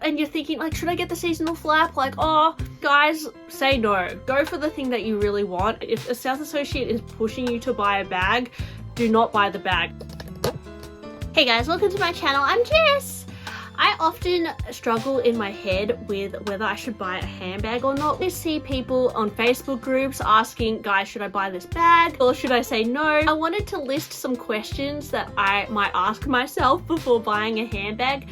and you're thinking like, should I get the seasonal flap? Like, oh guys, say no. Go for the thing that you really want. If a sales associate is pushing you to buy a bag, do not buy the bag. Hey guys, welcome to my channel. I'm Jess. I often struggle in my head with whether I should buy a handbag or not. I see people on Facebook groups asking, guys, should I buy this bag or should I say no? I wanted to list some questions that I might ask myself before buying a handbag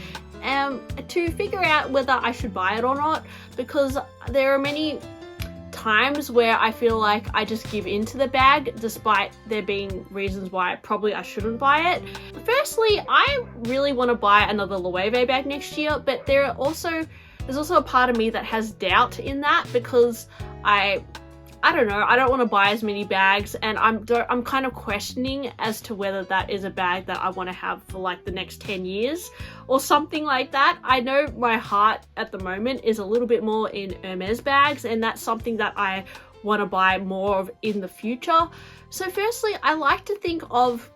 to figure out whether I should buy it or not, because there are many times where I feel like I just give in to the bag despite there being reasons why probably I shouldn't buy it. Firstly, I really want to buy another Loewe bag next year, but there's also a part of me that has doubt in that, because I don't know, I don't want to buy as many bags, and I'm kind of questioning as to whether that is a bag that I want to have for like the next 10 years or something like that. I know my heart at the moment is a little bit more in Hermes bags, and that's something that I want to buy more of in the future. So firstly, I like to think of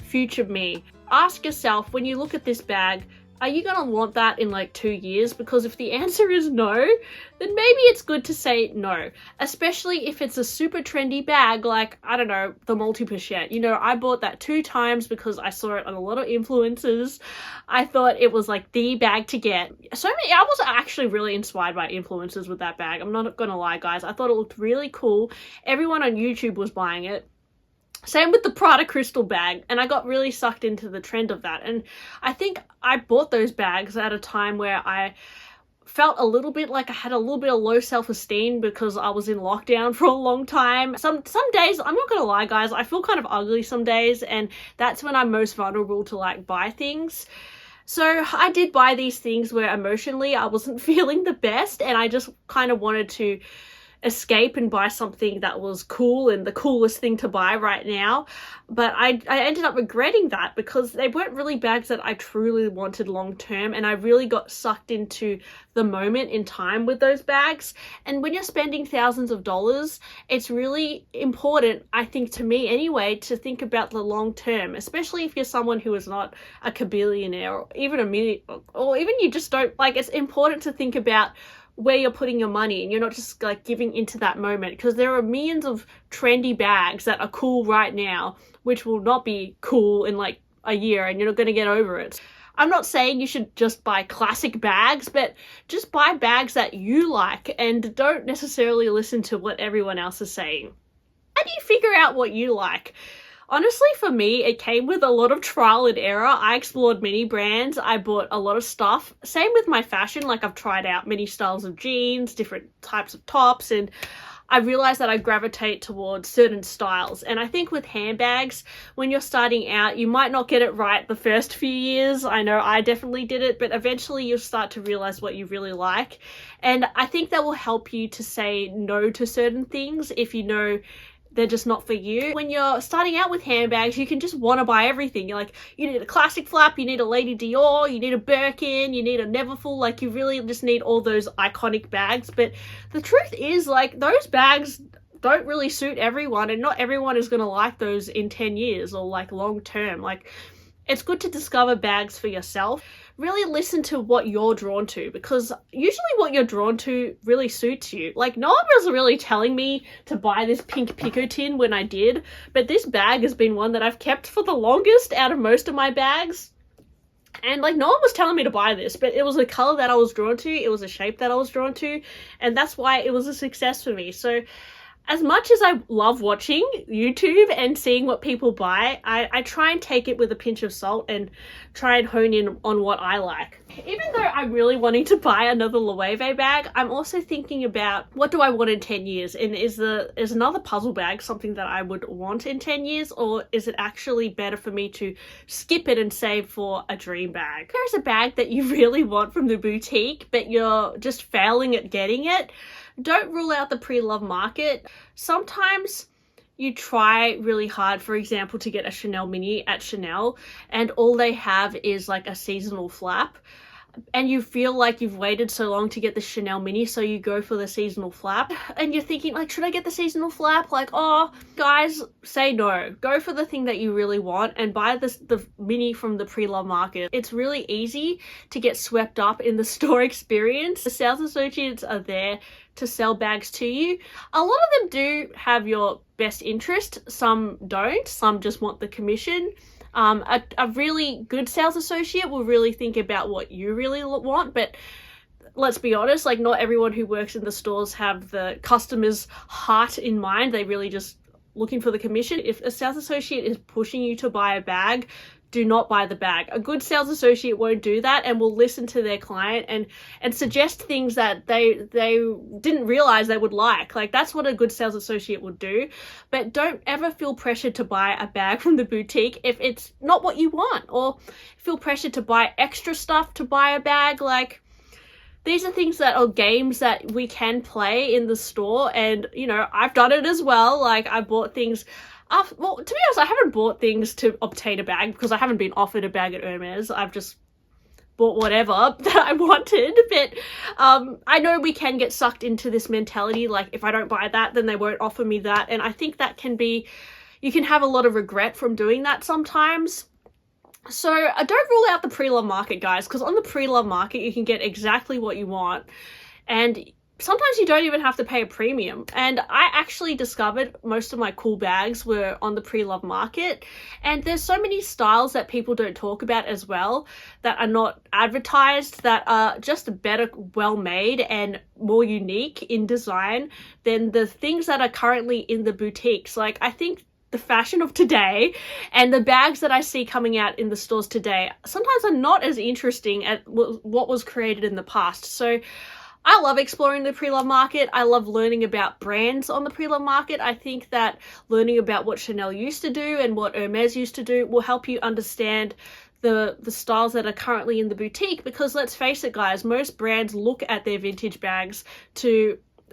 future me. Ask yourself, when you look at this bag, are you going to want that in like 2 years? Because if the answer is no, then maybe it's good to say no, especially if it's a super trendy bag like, I don't know, the multi-pochette. You know, I bought that 2 times because I saw it on a lot of influencers. I thought it was like the bag to get. I was actually really inspired by influencers with that bag. I'm not going to lie, guys. I thought it looked really cool. Everyone on YouTube was buying it. Same with the Prada crystal bag, and I got really sucked into the trend of that. And I think I bought those bags at a time where I felt a little bit like I had a little bit of low self-esteem because I was in lockdown for a long time. Some days, I'm not gonna lie guys, I feel kind of ugly some days, and that's when I'm most vulnerable to like buy things. So I did buy these things where emotionally I wasn't feeling the best, and I just kind of wanted to escape and buy something that was cool and the coolest thing to buy right now. But I ended up regretting that because they weren't really bags that I truly wanted long term, and I really got sucked into the moment in time with those bags. And when you're spending thousands of dollars, it's really important, I think, to me anyway, to think about the long term, especially if you're someone who is not a billionaire or even a million, or even you just don't like. It's important to think about where you're putting your money, and you're not just like giving into that moment, because there are millions of trendy bags that are cool right now which will not be cool in like a year, and you're not going to get over it. I'm not saying you should just buy classic bags, but just buy bags that you like and don't necessarily listen to what everyone else is saying. How do you figure out what you like? Honestly, for me, it came with a lot of trial and error. I explored many brands. I bought a lot of stuff. Same with my fashion. Like, I've tried out many styles of jeans, different types of tops, and I realized that I gravitate towards certain styles. And I think with handbags, when you're starting out, you might not get it right the first few years. I know I definitely did it, but eventually you'll start to realize what you really like. And I think that will help you to say no to certain things if you know they're just not for you. When you're starting out with handbags, you can just want to buy everything. You're like, you need a classic flap, you need a Lady Dior, you need a Birkin, you need a Neverfull. Like, you really just need all those iconic bags. But the truth is, like, those bags don't really suit everyone, and not everyone is going to like those in 10 years or like long term. Like, it's good to discover bags for yourself. Really listen to what you're drawn to, because usually what you're drawn to really suits you. Like, no one was really telling me to buy this pink picotin when I did, but this bag has been one that I've kept for the longest out of most of my bags. And like, no one was telling me to buy this, but it was a color that I was drawn to, it was a shape that I was drawn to, and that's why it was a success for me. So as much as I love watching YouTube and seeing what people buy, I try and take it with a pinch of salt and try and hone in on what I like. Even though I'm really wanting to buy another Loewe bag, I'm also thinking about, what do I want in 10 years? And is another puzzle bag something that I would want in 10 years? Or is it actually better for me to skip it and save for a dream bag? There's a bag that you really want from the boutique, but you're just failing at getting it. Don't rule out the pre-loved market. Sometimes you try really hard, for example, to get a Chanel mini at Chanel, and all they have is like a seasonal flap. and you feel like you've waited so long to get the Chanel mini, so you go for the seasonal flap, and you're thinking like, should I get the seasonal flap? Like, oh guys, say no. Go for the thing that you really want and buy the mini from the Preloved market. It's really easy to get swept up in the store experience. The sales associates are there to sell bags to you. A lot of them do have your best interest, some don't, some just want the commission. A really good sales associate will really think about what you really want, but let's be honest, like not everyone who works in the stores have the customer's heart in mind. They really just looking for the commission. If a sales associate is pushing you to buy a bag, do not buy the bag. A good sales associate won't do that and will listen to their client and suggest things that they didn't realize they would like. Like that's what a good sales associate would do. But don't ever feel pressured to buy a bag from the boutique if it's not what you want, or feel pressured to buy extra stuff to buy a bag. Like these are things that are games that we can play in the store, and you know, I've done it as well. Like I bought things. Well, to be honest, I haven't bought things to obtain a bag because I haven't been offered a bag at Hermes. I've just bought whatever that I wanted. But I know we can get sucked into this mentality, like if I don't buy that, then they won't offer me that. And I think that can be, you can have a lot of regret from doing that sometimes. So I don't rule out the Preloved market, guys, because on the Preloved market, you can get exactly what you want. And sometimes you don't even have to pay a premium. And I actually discovered most of my cool bags were on the Preloved market. And there's so many styles that people don't talk about as well that are not advertised, that are just better, well made and more unique in design than the things that are currently in the boutiques. Like I think the fashion of today and the bags that I see coming out in the stores today sometimes are not as interesting as what was created in the past. So I love exploring the Preloved market. I love learning about brands on the Preloved market. I think that learning about what Chanel used to do and what Hermes used to do will help you understand the styles that are currently in the boutique, because let's face it, guys, most brands look at their vintage bags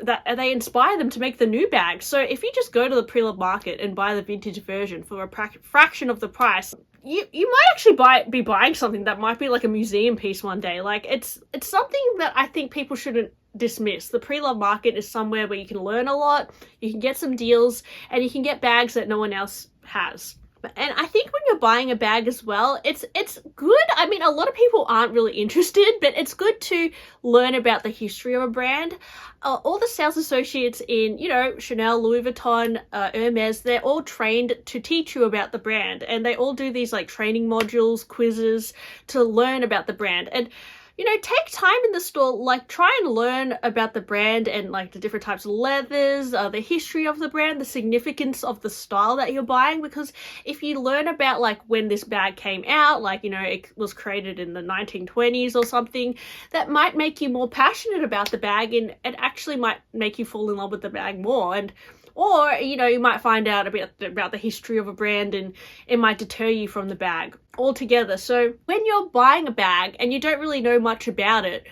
that they inspire them to make the new bags. So if you just go to the Preloved market and buy the vintage version for a fraction of the price, you might actually be buying something that might be like a museum piece one day. Like it's something that I think people shouldn't dismiss. The Preloved market is somewhere where you can learn a lot, you can get some deals, and you can get bags that no one else has. And I think when you're buying a bag as well, it's good. I mean, a lot of people aren't really interested, but it's good to learn about the history of a brand. All the sales associates in, you know, Chanel, Louis Vuitton, Hermes, they're all trained to teach you about the brand. And they all do these like training modules, quizzes to learn about the brand. And you know, take time in the store, like try and learn about the brand and like the different types of leathers, the history of the brand, the significance of the style that you're buying. Because if you learn about like when this bag came out, like, you know, it was created in the 1920s or something, that might make you more passionate about the bag, and it actually might make you fall in love with the bag more. And or, you know, you might find out about the history of a brand and it might deter you from the bag altogether. So when you're buying a bag and you don't really know much about it,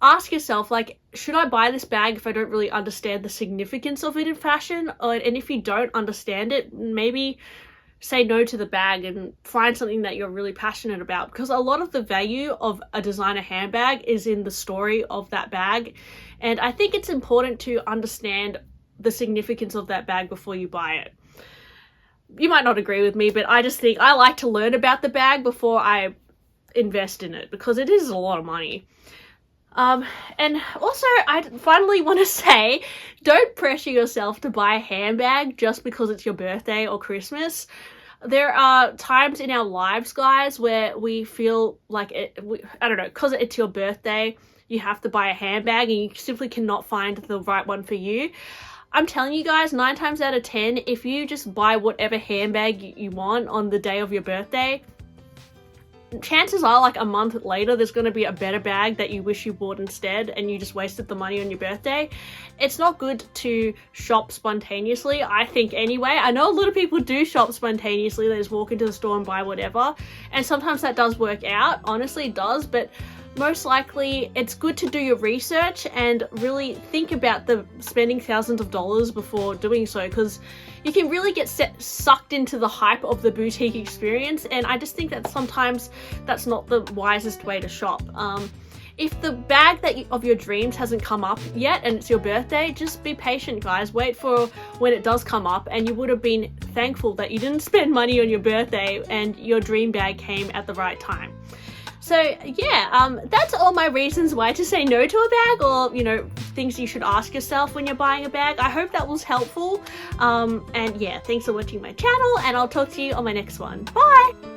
ask yourself, like, should I buy this bag if I don't really understand the significance of it in fashion? And if you don't understand it, maybe say no to the bag and find something that you're really passionate about, because a lot of the value of a designer handbag is in the story of that bag. And I think it's important to understand the significance of that bag before you buy it. You might not agree with me, but I just think I like to learn about the bag before I invest in it, because it is a lot of money. And also I finally want to say, don't pressure yourself to buy a handbag just because it's your birthday or Christmas. There are times in our lives, guys, where we feel like I don't know, because it's your birthday, you have to buy a handbag and you simply cannot find the right one for you. I'm telling you guys, 9 times out of 10, if you just buy whatever handbag you want on the day of your birthday, chances are like a month later there's going to be a better bag that you wish you bought instead, and you just wasted the money on your birthday. It's not good to shop spontaneously, I think, anyway. I know a lot of people do shop spontaneously. They just walk into the store and buy whatever, and sometimes that does work out. Honestly, it does. But most likely it's good to do your research and really think about spending thousands of dollars before doing so, because you can really get sucked into the hype of the boutique experience. And I just think that sometimes that's not the wisest way to shop. if the bag of your dreams hasn't come up yet and it's your birthday, just be patient, guys. Wait for when it does come up, and you would have been thankful that you didn't spend money on your birthday and your dream bag came at the right time. So yeah, that's all my reasons why to say no to a bag, or, you know, things you should ask yourself when you're buying a bag. I hope that was helpful. And yeah, thanks for watching my channel, and I'll talk to you on my next one. Bye!